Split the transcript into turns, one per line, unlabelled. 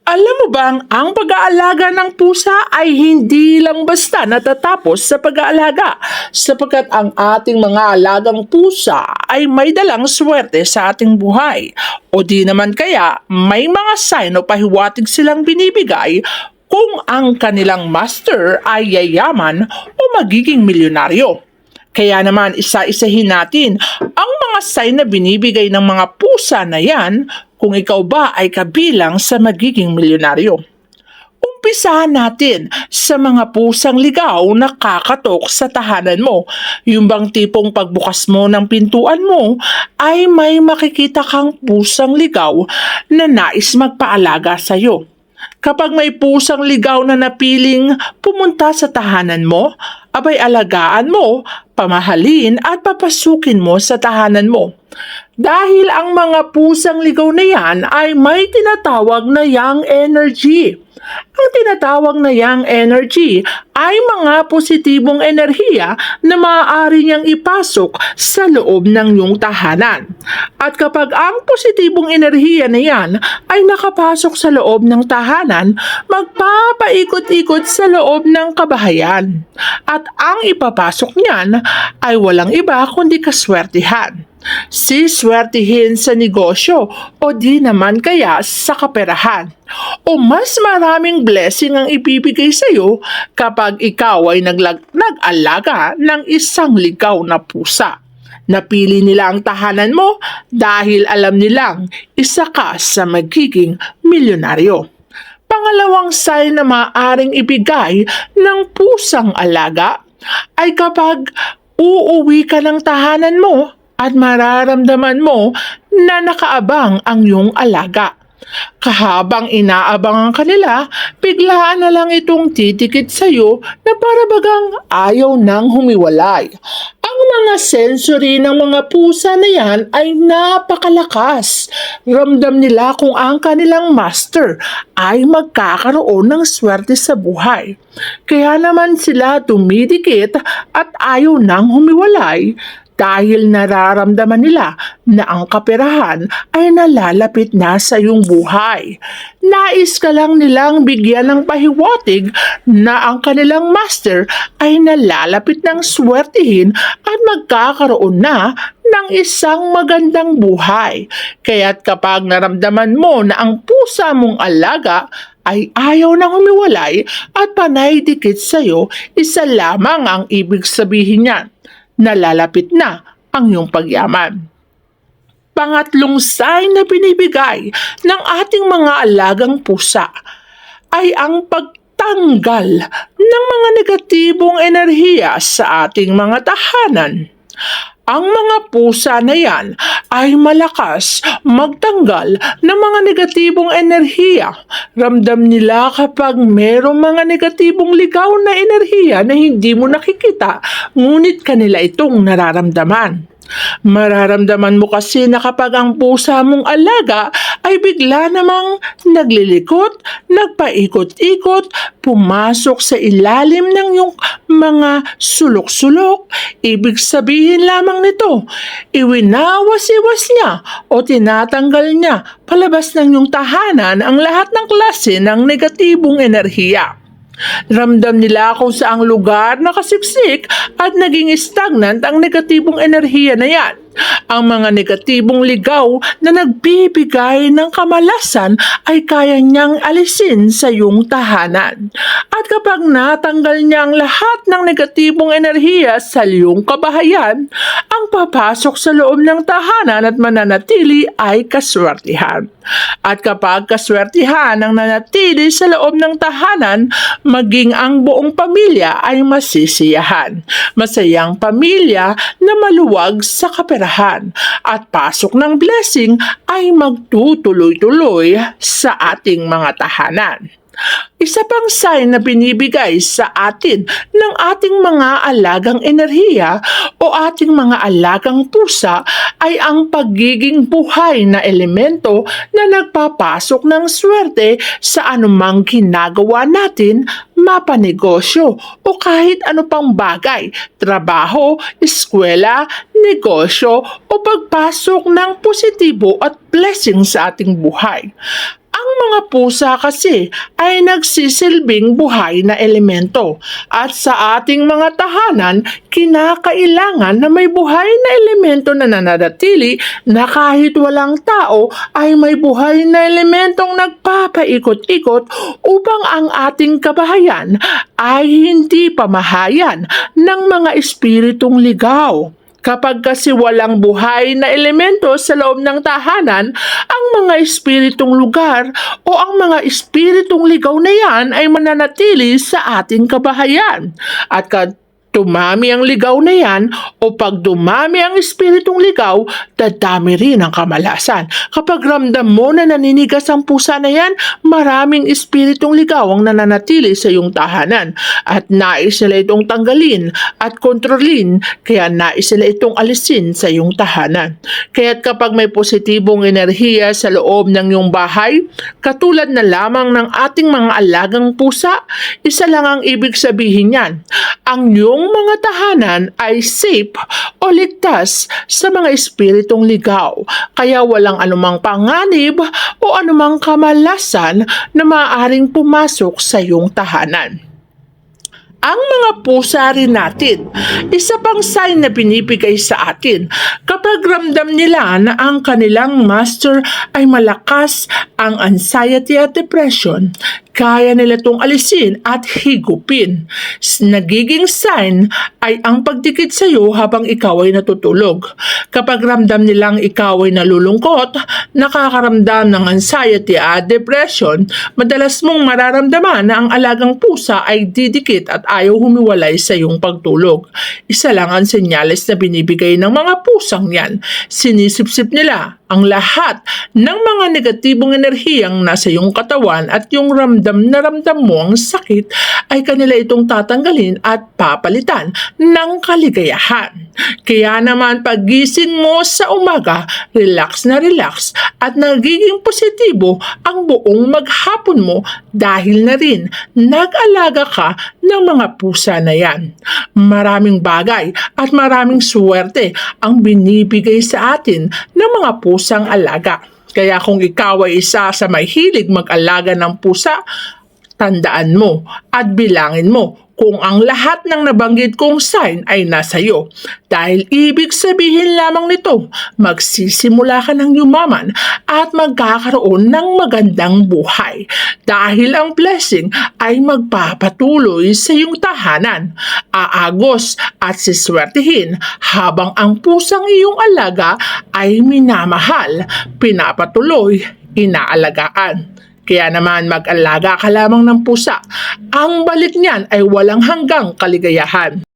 Alam mo bang ang pag-aalaga ng pusa ay hindi lang basta natatapos sa pag-aalaga, sapagkat ang ating mga alagang pusa ay may dalang swerte sa ating buhay. O di naman kaya may mga sign o pahiwatig silang binibigay kung ang kanilang master ay yayaman o magiging milyonaryo. Kaya naman isa-isahin natin ang mga sign na binibigay ng mga pusa na yan kung ikaw ba ay kabilang sa magiging milyonaryo. Umpisahan natin sa mga pusang ligaw na kakatok sa tahanan mo. Yung bang tipong pagbukas mo ng pintuan mo ay may makikita kang pusang ligaw na nais magpaalaga sa iyo. Kapag may pusang ligaw na napiling pumunta sa tahanan mo, abay alagaan mo, pamahalin at papasukin mo sa tahanan mo. Dahil ang mga pusang ligaw na yan ay may tinatawag na yang energy. Ang tinatawag na yang energy ay mga positibong enerhiya na maaari niyang ipasok sa loob ng iyong tahanan. At kapag ang positibong enerhiya na yan ay nakapasok sa loob ng tahanan, magpapaikot-ikot sa loob ng kabahayan. At ang ipapasok niyan ay walang iba kundi kaswertihan. Siswertihin sa negosyo o di naman kaya sa kaperahan. O mas maraming blessing ang ibibigay sa iyo kapag ikaw ay nag-alaga ng isang ligaw na pusa. Napili nila ang tahanan mo dahil alam nilang isa ka sa magiging milyonaryo. Pangalawang sign na maaaring ibigay ng pusang alaga ay kapag uuwi ka ng tahanan mo at mararamdaman mo na nakaabang ang iyong alaga. Kahabang inaabangan kanila, biglaan na lang itong titikit sa iyo na para bagang ayaw nang humiwalay. Ang mga sensory ng mga pusa na yan ay napakalakas. Ramdam nila kung ang kanilang master ay magkakaroon ng swerte sa buhay. Kaya naman sila tumidikit at ayaw nang humiwalay dahil nararamdaman nila na ang kaperahan ay nalalapit na sa iyong buhay. Nais ka lang nilang bigyan ng pahiwatig na ang kanilang master ay nalalapit ng swertihin at magkakaroon na ng isang magandang buhay. Kaya't kapag naramdaman mo na ang pusa mong alaga ay ayaw nang humiwalay at panay dikit sa iyo, isa lamang ang ibig sabihin niyan. Nalalapit na ang iyong pagyaman. Pangatlong sign na binibigay ng ating mga alagang pusa ay ang pagtanggal ng mga negatibong enerhiya sa ating mga tahanan. Ang mga pusa na yan ay malakas magtanggal ng mga negatibong enerhiya. Ramdam nila kapag merong mga negatibong ligaw na enerhiya na hindi mo nakikita, ngunit kanila itong nararamdaman. Mararamdaman mo kasi na kapag ang pusa mong alaga ay bigla namang naglilikot, nagpaikot-ikot, pumasok sa ilalim ng iyong mga sulok-sulok. Ibig sabihin lamang nito, iwinawas-iwas niya o tinatanggal niya palabas ng iyong tahanan ang lahat ng klase ng negatibong enerhiya. Ramdam nila kung saang lugar nakasiksik at naging stagnant ang negatibong enerhiya na yan. Ang mga negatibong ligaw na nagbibigay ng kamalasan ay kaya niyang alisin sa iyong tahanan. At kapag natanggal niya ang lahat ng negatibong enerhiya sa iyong kabahayan, ang papasok sa loob ng tahanan at mananatili ay kaswertihan. At kapag kaswertihan ang nanatili sa loob ng tahanan, maging ang buong pamilya ay masisiyahan. Masayang pamilya na maluwag sa kaperahan. At pasok ng blessing ay magtutuloy-tuloy sa ating mga tahanan. Isa pang sign na binibigay sa atin ng ating mga alagang enerhiya o ating mga alagang pusa ay ang pagiging buhay na elemento na nagpapasok ng swerte sa anumang ginagawa natin, mapanegosyo o kahit ano pang bagay, trabaho, eskwela, negosyo o pagpasok ng positibo at blessing sa ating buhay. Ang mga pusa kasi ay nagsisilbing buhay na elemento at sa ating mga tahanan, kinakailangan na may buhay na elemento na nananatili na kahit walang tao ay may buhay na elementong nagpapaikot-ikot upang ang ating kabahayan ay hindi pamahayan ng mga espiritong ligaw. Kapag kasi walang buhay na elemento sa loob ng tahanan, ang mga espiritong lugar o ang mga espiritong ligaw na yan ay mananatili sa ating kabahayan. At dumami ang ligaw na yan o pag dumami ang espiritong ligaw, dadami rin ang kamalasan. Kapag ramdam mo na naninigas ang pusa na yan, maraming espiritong ligaw ang nananatili sa iyong tahanan at nais nila itong tanggalin at kontrolin, kaya nais nila itong alisin sa iyong tahanan. Kaya't kapag may positibong enerhiya sa loob ng iyong bahay, katulad na lamang ng ating mga alagang pusa, isa lang ang ibig sabihin yan. Ang iyong mga tahanan ay safe o ligtas sa mga espiritong ligaw, kaya walang anumang panganib o anumang kamalasan na maaaring pumasok sa iyong tahanan. Ang mga pusa rin natin, isa pang sign na binibigay sa atin kapag ramdam nila na ang kanilang master ay malakas ang anxiety at depression, kaya nila itong alisin at higupin. Nagiging sign ay ang pagdikit sa iyo habang ikaw ay natutulog. Kapag ramdam nilang ikaw ay nalulungkot, nakakaramdam ng anxiety at depression, madalas mong mararamdaman na ang alagang pusa ay didikit at ayaw humiwalay sa iyong pagtulog. Isa lang ang senyales na binibigay ng mga pusang yan. Sinisipsip nila ang lahat ng mga negatibong enerhiyang nasa iyong katawan at yung ramdam na ramdam mo ang sakit ay kanila itong tatanggalin at papalitan ng kaligayahan. Kaya naman pagising mo sa umaga, relax na relax at nagiging positibo ang buong maghapon mo dahil na rin nag-alaga ka ng mga pusa na yan. Maraming bagay at maraming swerte ang binibigay sa atin ng mga pusang alaga. Kaya kung ikaw ay isa sa may hilig mag-alaga ng pusa, tandaan mo at bilangin mo kung ang lahat ng nabanggit kong sign ay nasa iyo. Dahil ibig sabihin lamang nito, magsisimula ka ng yumaman at magkakaroon ng magandang buhay. Dahil ang blessing ay magpapatuloy sa iyong tahanan. Aagos at siswertihin habang ang pusang iyong alaga ay minamahal, pinapatuloy, inaalagaan. Kaya naman mag-alaga ka lamang ng pusa. Ang balik niyan ay walang hanggang kaligayahan.